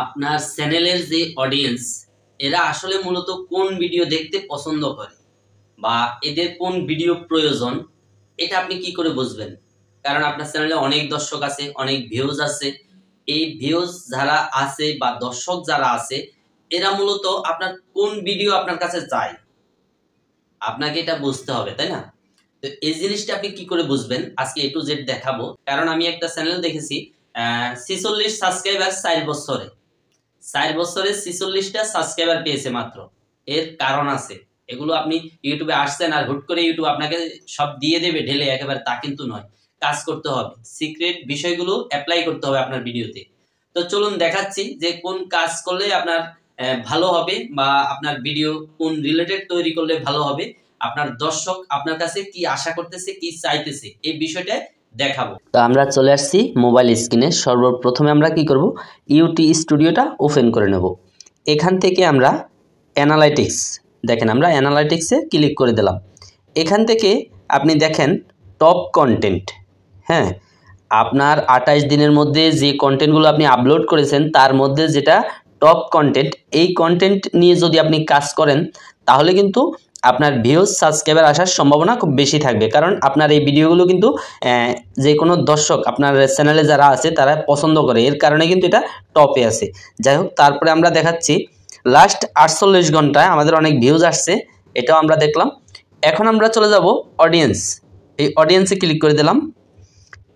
আপনার চ্যানেলের যে অডিয়েন্স এরা আসলে মূলত কোন ভিডিও দেখতে পছন্দ করে বা এদের কোন ভিডিও প্রয়োজন এটা আপনি কি করে বুঝবেন? কারণ আপনার চ্যানেলে অনেক দর্শক আছে, অনেক ভিউজ আছে। এই ভিউজ যারা আছে বা দর্শক যারা আছে এরা মূলত আপনার কোন ভিডিও আপনার কাছে চায়, আপনাকে এটা বুঝতে হবে, তাই না? তো এই জিনিসটা আপনি কি করে বুঝবেন আজকে A to Z দেখাবো। কারণ আমি একটা চ্যানেল দেখেছি 46 সাবস্ক্রাইবার 4 বছরে 46টা সাবস্ক্রাইবার পেয়েছে মাত্র। এর কারণ আছে, এগুলো আপনি ইউটিউবে আসছেন আর হুট করে ইউটিউব আপনাকে সব দিয়ে দেবে ঢেলে একেবারে, তা কিন্তু নয়। কাজ করতে হবে, সিক্রেট বিষয়গুলো অ্যাপ্লাই করতে হবে আপনার ভিডিওতে। তো চলুন দেখাচ্ছি যে কোন কাজ করলে আপনার ভালো হবে বা আপনার ভিডিও কোন রিলেটেড তৈরি করলে ভালো হবে, আপনার দর্শক আপনার কাছে কি আশা করতেছে, কি চাইতেছে, এই বিষয়টা দেখাবো। তো আমরা চলে আসছি মোবাইল স্ক্রিনে। সর্বপ্রথমে আমরা কি করব, ইউটি স্টুডিওটা ওপেন করে নেব। এখান থেকে আমরা অ্যানালাইটিক্স, দেখেন আমরা অ্যানালাইটিক্সে ক্লিক করে দিলাম। এখান থেকে আপনি দেখেন টপ কন্টেন্ট, হ্যাঁ, আপনার 28 দিনের মধ্যে যে কন্টেন্টগুলো আপনি আপলোড করেছেন তার মধ্যে যেটা টপ কন্টেন্ট, এই কন্টেন্ট নিয়ে যদি আপনি কাজ করেন তাহলে কিন্তু আপনার ভিউজ সাবস্ক্রাইবার আসার সম্ভাবনা খুব বেশি থাকবে। কারণ আপনার এই ভিডিওগুলো কিন্তু যে কোনো দর্শক আপনার চ্যানেলে যারা আছে তারা পছন্দ করে, এর কারণে কিন্তু এটা টপে আছে। যাই হোক, তারপরে আমরা দেখাচ্ছি লাস্ট 48 ঘন্টায় আমাদের অনেক ভিউজ আসছে, এটাও আমরা দেখলাম। এখন আমরা চলে যাব অডিয়েন্স, এই অডিয়েন্সে ক্লিক করে দিলাম।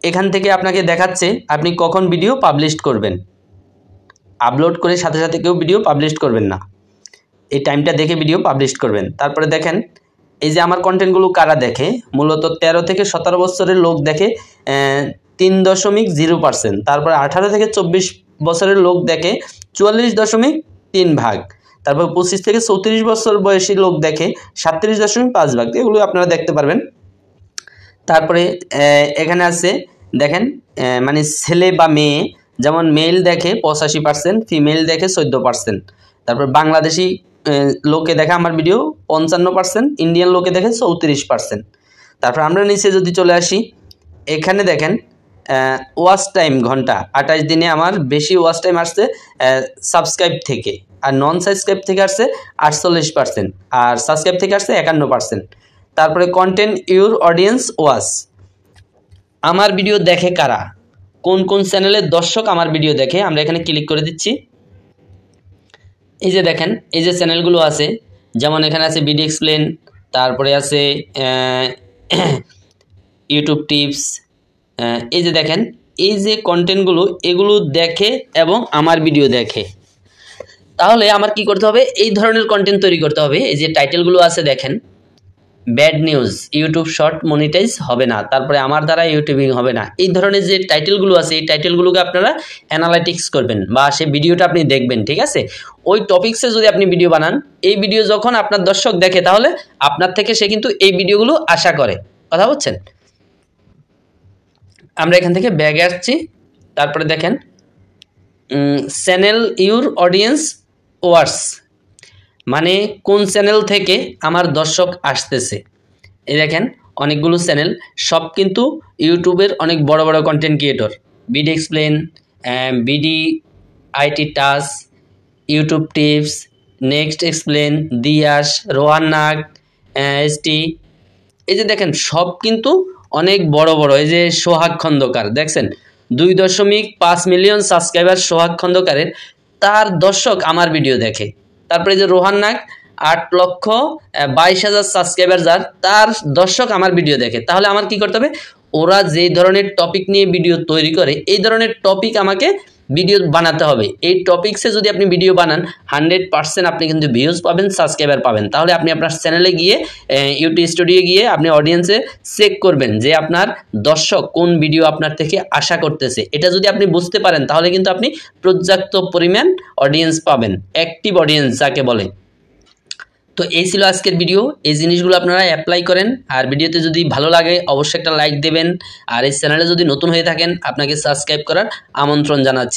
এখান থেকে আপনাকে দেখাচ্ছে আপনি কখন ভিডিও পাবলিশ করবেন। আপলোড করে সাথে সাথে কেউ ভিডিও পাবলিশ করবেন না, এই টাইমটা দেখে ভিডিও পাবলিশ করবেন। তারপরে দেখেন এই যে আমার কন্টেন্টগুলো কারা দেখে, মূলত 13 থেকে 17 বছরের লোক দেখে 3.0%। তারপরে 18 থেকে 24 বছরের লোক দেখে 44.3 ভাগ। তারপর 25 থেকে 34 বছর বয়সী লোক দেখে 37.5 ভাগ। এগুলো আপনারা দেখতে পারবেন। তারপরে এখানে আছে দেখেন মানে ছেলে বা মেয়ে, যেমন মেল দেখে 85%, ফিমেল দেখে 14%। তারপর বাংলাদেশি লোকে দেখে আমার ভিডিও 55%, ইন্ডিয়ান লোকে দেখে 34%। তারপর আমরা নিচে যদি চলে আসি, এখানে দেখেন ওয়াচ টাইম ঘন্টা, 28 দিনে আমার বেশি ওয়াচ টাইম আসছে সাবস্ক্রাইব থেকে, আর নন সাবস্ক্রাইব থেকে আসছে 48%, আর সাবস্ক্রাইব থেকে আসছে 51%। তারপরে কন্টেন্ট ইউর অডিয়েন্স ওয়াচ, আমার ভিডিও দেখে কারা, কোন কোন চ্যানেলের দর্শক আমার ভিডিও দেখে, আমরা এখানে ক্লিক করে দিচ্ছি। এই যে দেখেন এই যে চ্যানেলগুলো আছে, যেমন এখানে আছে বিডি এক্সপ্লেন, তারপরে আছে ইউটিউব টিপস। এই যে দেখেন এই যে কন্টেন্টগুলো, এগুলো দেখে এবং আমার ভিডিও দেখে। তাহলে আমার কি করতে হবে, এই ধরনের কন্টেন্ট তৈরি করতে হবে। এই যে টাইটেলগুলো আছে দেখেন, bad news, YouTube short monetize হবে না, তারপরে আমার দ্বারা ইউটিউবিং হবে না, এই ধরনের যে টাইটেলগুলো আছে এই টাইটেলগুলোকে আপনারা অ্যানালাইটিক্স করবেন বা সে ভিডিওটা আপনি দেখবেন, ঠিক আছে? ওই টপিক্সে যদি আপনি ভিডিও বানান, এই ভিডিও যখন আপনার দর্শক দেখে তাহলে আপনার থেকে সে কিন্তু এই ভিডিওগুলো আশা করে। কথা বলছেন? আমরা এখান থেকে ব্যাগে আসছি। তারপরে দেখেন চ্যানেল ইউর অডিয়েন্স ওয়ার্স, মানে কোন চ্যানেল থেকে আমার দর্শক আসতেছে। এই দেখেন অনেকগুলো চ্যানেল, সব কিন্তু ইউটিউবের অনেক বড় বড় content creator, BD explain, BD IT touch, YouTube tips, next explain, দিয়াস, রোহান নাগ, এসটি। এই যে দেখেন সব কিন্তু অনেক বড় বড়। এই যে সোহাগ খন্দকার দেখছেন 2.5 মিলিয়ন সাবস্ক্রাইবার সোহাগ খন্দকারের, তার দর্শক আমার ভিডিও দেখে। তারপরে যে রোহান নাগ 8,22,000 সাবস্ক্রাইবার যার, তার দর্শক আমার ভিডিও দেখে। তাহলে আমার কি করতে হবে, ওরা যে ধরনের টপিক নিয়ে ভিডিও তৈরি করে এই ধরনের টপিক আমাকে ভিডিও বানাতে হবে। এই টপিক্সে যদি আপনি ভিডিও বানান 100% আপনি কিন্তু ভিউজ পাবেন, সাবস্ক্রাইবার পাবেন। তাহলে আপনি আপনার চ্যানেলে গিয়ে ইউটিউব স্টুডিও গিয়ে আপনি অডিয়েন্সে চেক করবেন যে আপনার দর্শক কোন ভিডিও আপনার থেকে আশা করতেছে। এটা যদি আপনি বুঝতে পারেন তাহলে কিন্তু আপনি পর্যাপ্ত পরিমাণ অডিয়েন্স পাবেন, অ্যাক্টিভ অডিয়েন্স যাকে বলে। তো এই ছিল আজকের ভিডিও, এই জিনিসগুলো আপনারা অ্যাপ্লাই করেন। আর ভিডিওতে যদি ভালো লাগে অবশ্যই একটা লাইক দেবেন, আর এই চ্যানেলে যদি নতুন হয়ে থাকেন আপনাকে সাবস্ক্রাইব করার আমন্ত্রণ জানাচ্ছি।